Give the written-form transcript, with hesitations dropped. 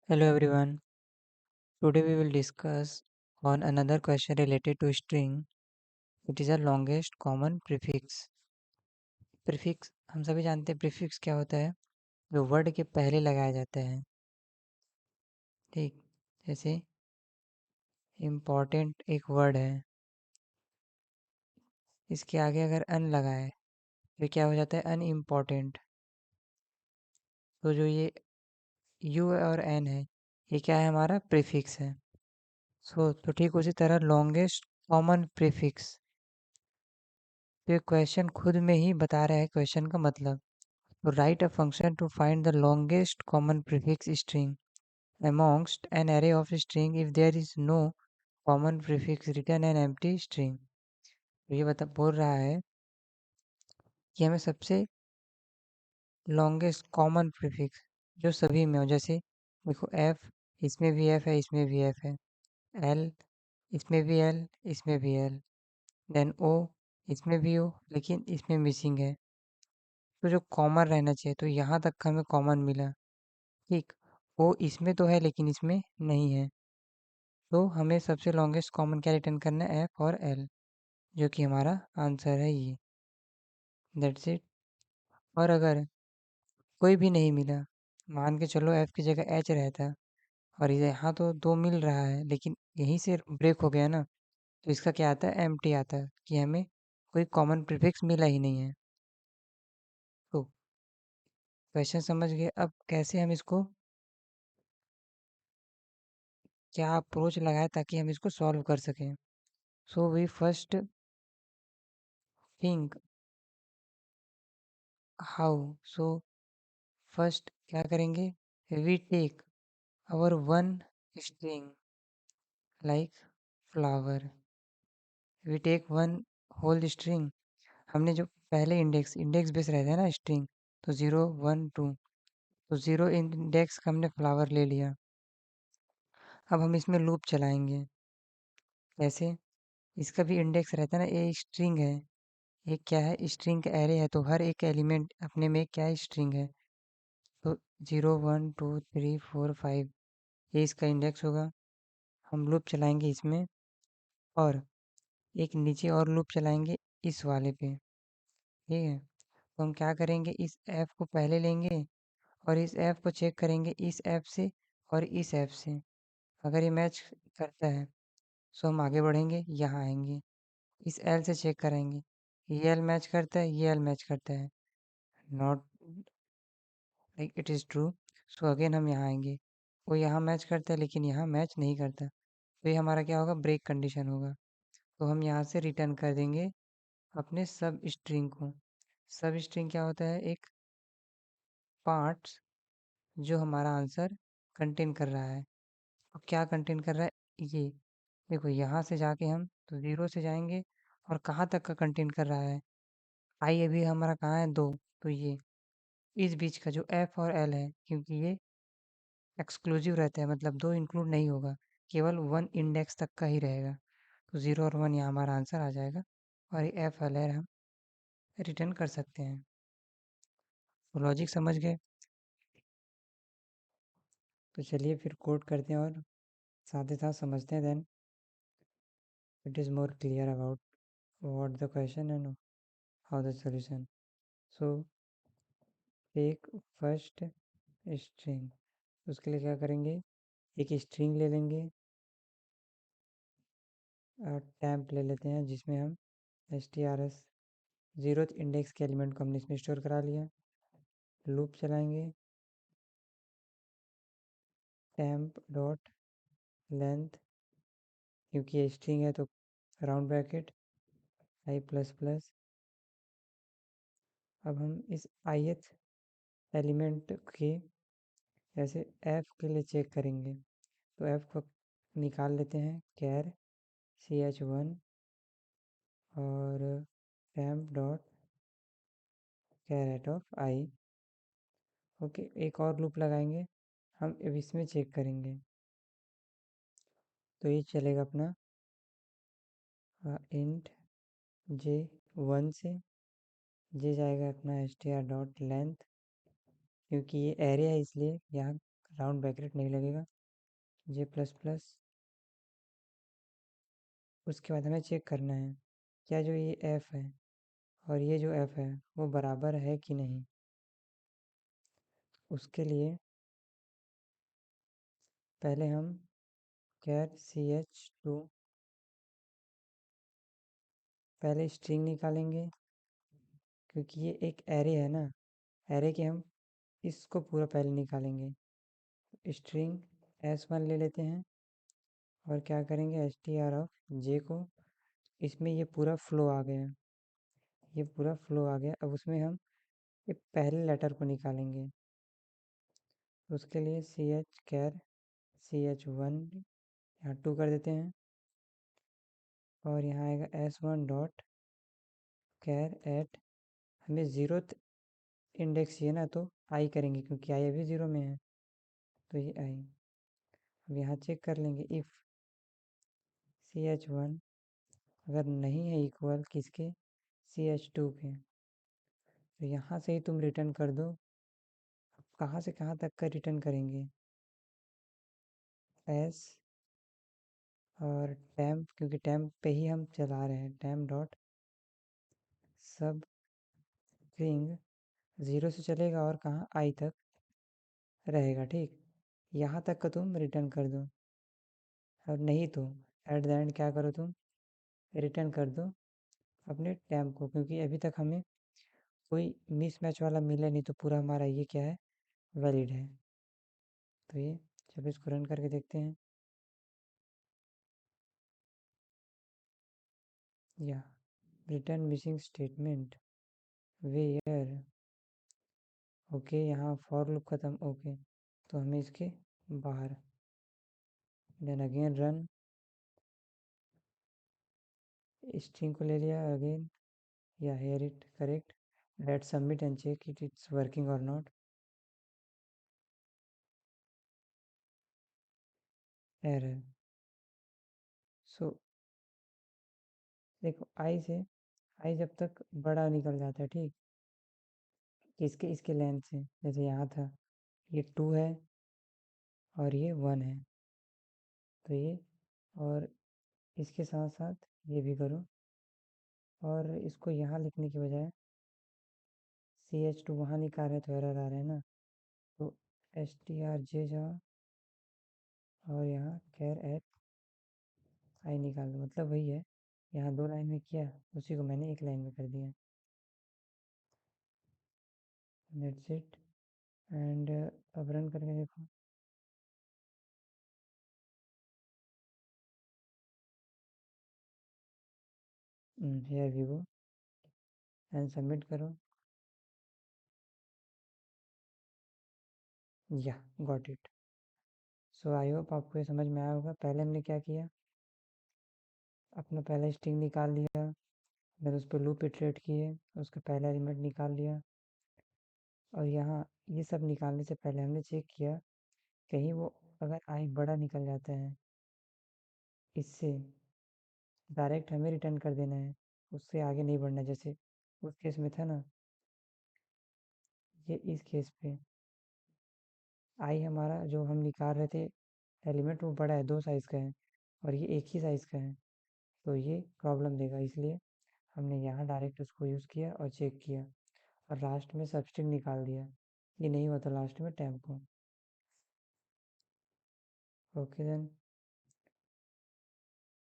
Hello everyone. Today we will discuss on another question related to string. It is the longest common prefix. Prefix हम सभी जानते हैं prefix क्या होता है जो वर्ड के पहले लगाया जाता है. ठीक जैसे important एक वर्ड है इसके आगे अगर अन लगाए तो क्या हो जाता है अनइम्पॉर्टेंट. तो जो ये यू और एन है ये क्या है हमारा प्रीफिक्स है. तो ठीक उसी तरह लॉन्गेस्ट कॉमन प्रीफिक्स. तो ये क्वेश्चन खुद में ही बता रहा है क्वेश्चन का मतलब. To write a function to find the longest common prefix string amongst an array of string if there is no common prefix return an empty string. तो ये बोल रहा है कि हमें सबसे longest common prefix जो सभी में हो. जैसे देखो f इसमें भी f है इसमें भी f है. l इसमें भी l इसमें भी l. देन o इसमें भी o लेकिन इसमें मिसिंग है. तो जो कॉमन रहना चाहिए तो यहाँ तक हमें कॉमन मिला. ठीक वो इसमें तो है लेकिन इसमें नहीं है. तो हमें सबसे लॉन्गेस्ट कॉमन क्या रिटर्न करना है एफ और एल जो कि हमारा आंसर है ये. That's it. और अगर कोई भी नहीं मिला मान के चलो एफ की जगह एच रहता और ये यहाँ तो दो मिल रहा है लेकिन यहीं से ब्रेक हो गया ना तो इसका क्या आता है एम्प्टी आता है कि हमें कोई कॉमन प्रीफिक्स मिला ही नहीं है. तो क्वेश्चन समझ गए. अब कैसे हम इसको क्या अप्रोच लगाए ताकि हम इसको सॉल्व कर सकें. So we first think how. So first क्या करेंगे we take our one string like flower. We take one whole string. हमने जो पहले इंडेक्स बेस रहता है ना स्ट्रिंग तो 0 1 2 तो 0 इंडेक्स का हमने फ्लावर ले लिया. अब हम इसमें लूप चलाएंगे. कैसे इसका भी इंडेक्स रहता है ना ये स्ट्रिंग है. ये क्या है स्ट्रिंग का एरे है तो हर एक एलिमेंट अपने में क्या है स्ट्रिंग है. तो 0 1 2 3 4 5 ये इसका इंडेक्स होगा. हम लूप चलाएंगे इसमें और एक नीचे और लूप चलाएंगे इस वाले पे. ठीक है तो हम क्या करेंगे इस ऐप को पहले लेंगे और इस ऐप को चेक करेंगे इस ऐप से और इस ऐप से. अगर ये मैच करता है तो हम आगे बढ़ेंगे यहाँ आएंगे इस एल से चेक करेंगे ये एल मैच करता है ये एल मैच करता है not like it is true. So again हम यहाँ आएंगे वो यहाँ मैच करता है लेकिन यहाँ मैच नहीं करता तो ये हमारा क्या होगा ब्रेक कंडीशन होगा. तो हम यहाँ से रिटर्न कर देंगे अपने सब स्ट्रिंग को. सब स्ट्रिंग क्या होता है एक पार्ट्स जो हमारा आंसर कंटेन कर रहा है. और क्या कंटेन कर रहा है ये देखो यहाँ से जाके हम तो 0 से जाएंगे और कहाँ तक का कंटेन कर रहा है आई अभी हमारा कहाँ है 2 तो ये इस बीच का जो एफ और एल है क्योंकि ये एक्सक्लूसिव रहता है मतलब दो इंक्लूड नहीं होगा केवल वन इंडेक्स तक का ही रहेगा. तो 0 और 1 यहाँ हमारा आंसर आ जाएगा और ये एफ एल हम रिटर्न कर सकते हैं. तो लॉजिक समझ गए. तो चलिए फिर कोड करते हैं और साथ ही साथ समझते हैं. Then it is more clear about what the question and how the solution. So take first string. उसके लिए क्या करेंगे एक स्ट्रिंग ले लेंगे और टैम्प ले लेते हैं जिसमें हम strs 0th इंडेक्स के एलिमेंट को हमने इसमें स्टोर करा लिया. लूप चलाएंगे टैम्प डॉट लेंथ क्योंकि ये स्ट्रिंग है तो राउंड ब्रैकेट आई प्लस प्लस. अब हम इस ith एलिमेंट के जैसे f के लिए चेक करेंगे तो f को निकाल लेते हैं कैर ch1 और temp dot caret of I. Okay एक और लूप लगाएंगे हम अब इसमें चेक करेंगे तो ये चलेगा अपना इंट जे 1 से जे जाएगा अपना str डॉट लेंथ क्योंकि ये एरे है इसलिए यहाँ राउंड ब्रैकेट नहीं लगेगा, जे प्लस प्लस। उसके बाद हमें चेक करना है क्या जो ये एफ है और ये जो एफ है वो बराबर है कि नहीं। उसके लिए पहले हम कैर CH2 पहले स्ट्रिंग निकालेंगे, क्योंकि ये एक एरे है ना, एरे के हम इसको पूरा पहले निकालेंगे। स्ट्रिंग S1 ले लेते हैं और क्या करेंगे str ऑफ j को, इसमें ये पूरा फ्लो आ गया, ये पूरा फ्लो आ गया। अब उसमें हम ये पहले लेटर को निकालेंगे। उसके लिए ch कैर CH1 यहाँ 2 कर देते हैं और यहाँ आएगा S1 डॉट कैर एट, हमें 0th इंडेक्स चाहिए ना, तो आई करेंगे क्योंकि आई अभी 0 में है, तो ये आई। अब यहाँ चेक कर लेंगे इफ़ CH1 अगर नहीं है इक्वल किसके, CH2 के, तो यहाँ से ही तुम रिटर्न कर दो। अब कहाँ से कहाँ तक का रिटर्न करेंगे, एस और टैम्प, क्योंकि टैम्प पे ही हम चला रहे हैं, टैम्प डॉट सब स्ट्रिंग 0 से चलेगा और कहाँ आई तक रहेगा, ठीक। यहाँ तक का तुम रिटर्न कर दो। और नहीं तो एट द एंड क्या करो तुम, रिटर्न कर दो अपने टैम्प को, क्योंकि अभी तक हमें कोई मिसमैच वाला मिला नहीं, तो पूरा हमारा ये क्या है, वैलिड है। तो ये चलो इसको रन करके देखते हैं। या return missing statement where, okay यहाँ फॉर लूप ख़त्म, ओके तो हमें इसके बाहर, देन अगेन रन, स्ट्रिंग को ले लिया अगेन, या here it correct, let submit and check it it's working और नॉट। एरर। सो देखो आई जब तक बड़ा निकल जाता है, ठीक, किसके, इसके लेंथ से, जैसे यहाँ था ये 2 है और ये 1 है, तो ये, और इसके साथ साथ ये भी करो, और इसको यहाँ लिखने की बजाय CH2 वहाँ निकाल रहे तो एरर आ रहा है ना, तो STRJ जाओ और यहाँ कैर एट आई निकाल दो, मतलब वही है, यहाँ 2 लाइन में किया उसी को मैंने 1 लाइन में कर दिया। That's it. एंड अब रन करके देखो। Here we go, and submit करो। या got it. So I hope आपको ये समझ में आया होगा। पहले हमने क्या किया, अपना पहला स्ट्रिंग निकाल लिया, फिर उस पर लूप इटरेट किए, उसका पहला एलिमेंट निकाल लिया, और यहाँ ये सब निकालने से पहले हमने चेक किया कहीं वो अगर आई बड़ा निकल जाता है, इससे डायरेक्ट हमें रिटर्न कर देना है, उससे आगे नहीं बढ़ना, जैसे उस केस में था ना, ये इस केस पे आई हमारा जो हम निकाल रहे थे एलिमेंट वो बड़ा है, 2 साइज़ का है, और ये एक ही साइज़ का है, तो ये प्रॉब्लम देगा, इसलिए हमने यहाँ डायरेक्ट उसको यूज़ किया और चेक किया, और लास्ट में सबस्ट्रिंग निकाल दिया। ये नहीं हुआ तो लास्ट में टैम्प को। Okay then.